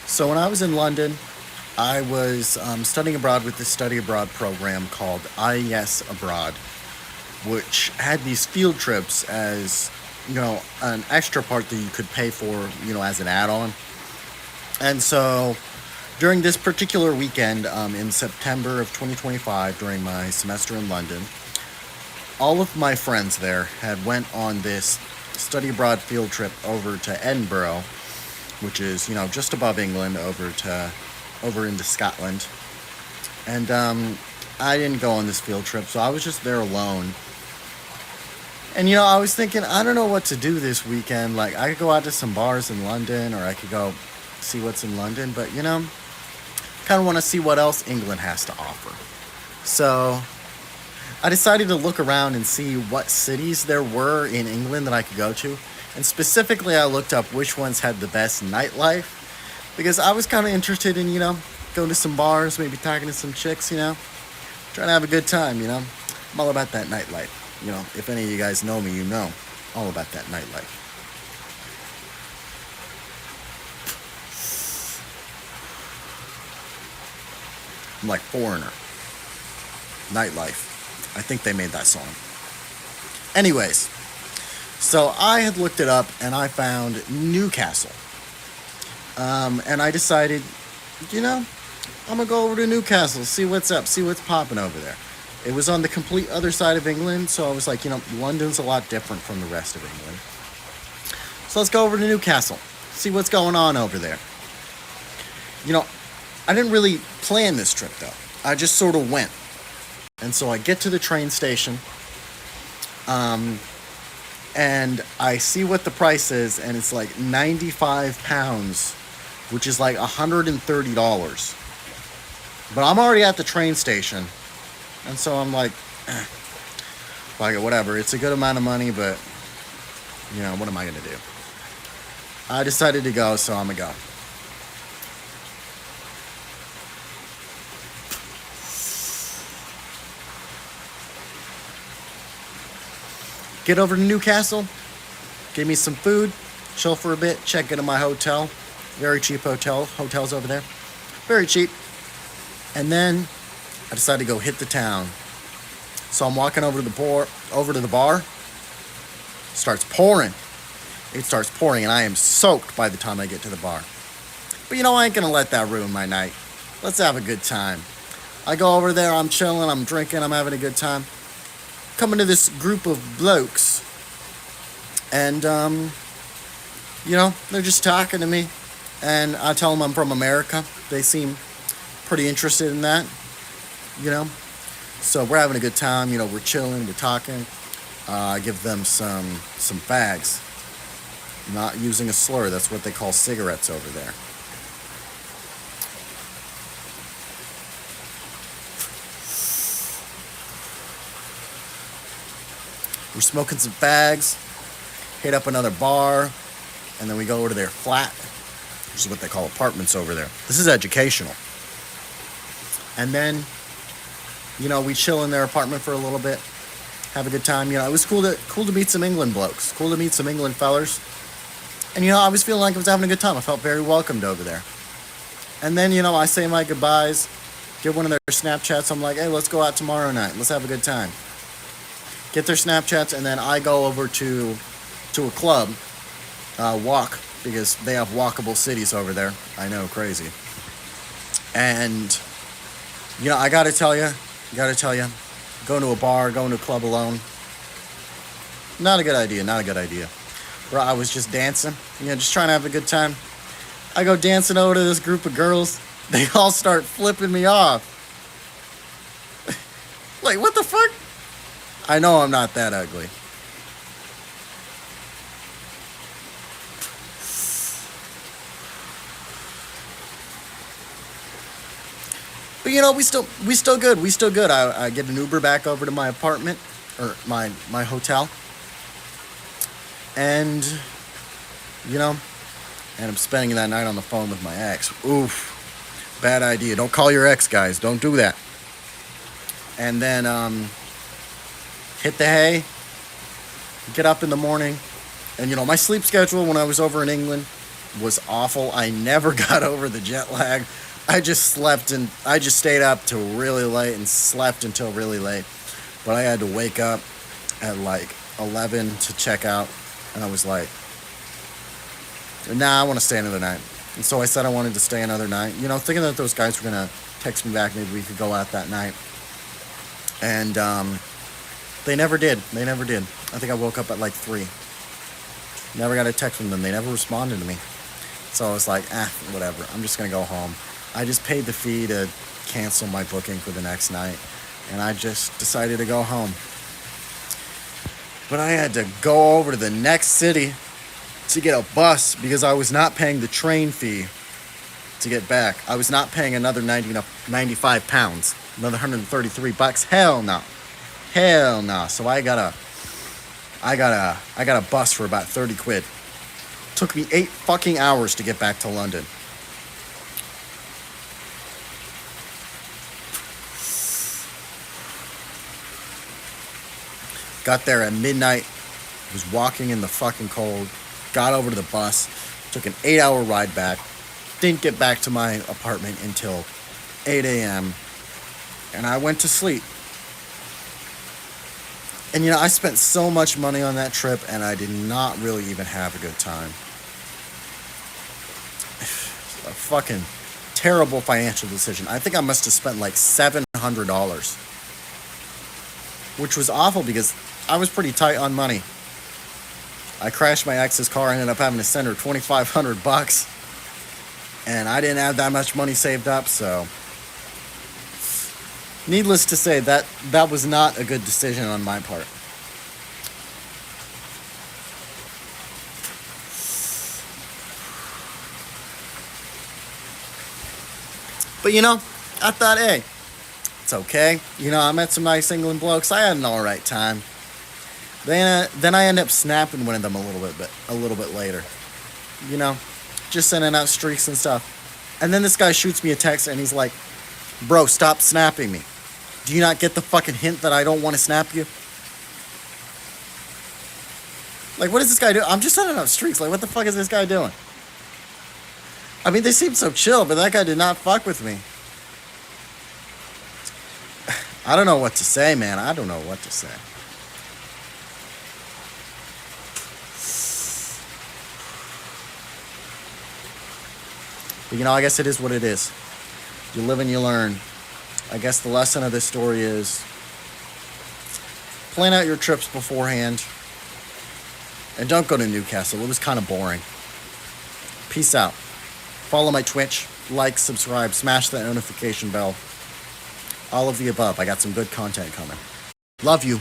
So when I was in London, I was studying abroad with this study abroad program called IES Abroad, which had these field trips as an extra part that you could pay for, as an add-on. And so during this particular weekend in September of 2025, during my semester in London, all of my friends there had went on this study abroad field trip over to Edinburgh, which is just above England, over into Scotland. And I didn't go on this field trip, so I was just there alone. And I was thinking, I don't know what to do this weekend. Like, I could go out to some bars in London, or I could go see what's in London, but kind of want to see what else England has to offer. So I decided to look around and see what cities there were in England that I could go to. And specifically, I looked up which ones had the best nightlife, because I was kind of interested in, going to some bars, maybe talking to some chicks, trying to have a good time, I'm all about that nightlife. If any of you guys know me, all about that nightlife. I'm like Foreigner. Nightlife. I think they made that song. Anyways, so I had looked it up and I found Newcastle. And I decided, I'm going to go over to Newcastle, see what's up, see what's popping over there. It was on the complete other side of England, so I was like, London's a lot different from the rest of England. So let's go over to Newcastle, see what's going on over there. I didn't really plan this trip, though. I just sort of went. And so I get to the train station, and I see what the price is, and it's like £95, which is like $130. But I'm already at the train station, and so I'm like, whatever. It's a good amount of money, but, what am I going to do? I decided to go, so I'm going to go. Get over to Newcastle, give me some food, chill for a bit, check into my hotel. Very cheap hotels over there. Very cheap. And then I decided to go hit the town. So I'm walking over to the bar. Starts pouring. It starts pouring, and I am soaked by the time I get to the bar. But I ain't gonna let that ruin my night. Let's have a good time. I go over there, I'm chilling, I'm drinking, I'm having a good time. Coming to this group of blokes, and they're just talking to me, and I tell them I'm from America. They seem pretty interested in that, so we're having a good time. We're chilling, we're talking. I give them some fags, not using a slur. That's what they call cigarettes over there. We're smoking some fags, hit up another bar, and then we go over to their flat, which is what they call apartments over there. This is educational. And then, we chill in their apartment for a little bit, have a good time. It was cool to meet some England blokes, cool to meet some England fellers. And, I was feeling like I was having a good time. I felt very welcomed over there. And then, I say my goodbyes, get one of their Snapchats. I'm like, hey, let's go out tomorrow night. Let's have a good time. Get their Snapchats, and then I go over to a club, walk, because they have walkable cities over there. I know, crazy. And, I gotta tell you, going to a bar, going to a club alone, not a good idea. Bro, I was just dancing, just trying to have a good time. I go dancing over to this group of girls. They all start flipping me off. Like, what the fuck? I know I'm not that ugly. But we still good. I get an Uber back over to my apartment, or my hotel. And and I'm spending that night on the phone with my ex. Oof. Bad idea. Don't call your ex, guys. Don't do that. And then hit the hay, get up in the morning. And my sleep schedule when I was over in England, was awful. I never got over the jet lag. I just slept and I just stayed up till really late and slept until really late. But I had to wake up at like 11 to check out, and I was like, nah, I want to stay another night. And so I said I wanted to stay another night, thinking that those guys were going to text me back, maybe we could go out that night. And they never did. I think I woke up at like 3. Never got a text from them. They never responded to me. So I was like, whatever. I'm just going to go home. I just paid the fee to cancel my booking for the next night, and I just decided to go home. But I had to go over to the next city to get a bus because I was not paying the train fee to get back. I was not paying another 95 pounds, another $133. Hell no. So I got a bus for about 30 quid. Took me 8 fucking hours to get back to London. Got there at midnight, was walking in the fucking cold, got over to the bus, took an 8-hour ride back, didn't get back to my apartment until 8 a.m., and I went to sleep. And I spent so much money on that trip, and I did not really even have a good time. A fucking terrible financial decision. I think I must have spent like $700, which was awful because I was pretty tight on money. I crashed my ex's car, ended up having to send her $2,500, and I didn't have that much money saved up, so needless to say, that was not a good decision on my part. But I thought, hey, it's okay. I met some nice England blokes. I had an all right time. Then I end up snapping one of them a little bit later. Just sending out streaks and stuff. And then this guy shoots me a text and he's like, bro, stop snapping me. Do you not get the fucking hint that I don't want to snap you? Like, what does this guy do? I'm just sending out streaks. Like, what the fuck is this guy doing? I mean, they seem so chill, but that guy did not fuck with me. I don't know what to say, man. I don't know what to say. But I guess it is what it is. You live and you learn. I guess the lesson of this story is plan out your trips beforehand. And don't go to Newcastle. It was kind of boring. Peace out. Follow my Twitch. Like, subscribe, smash that notification bell. All of the above. I got some good content coming. Love you.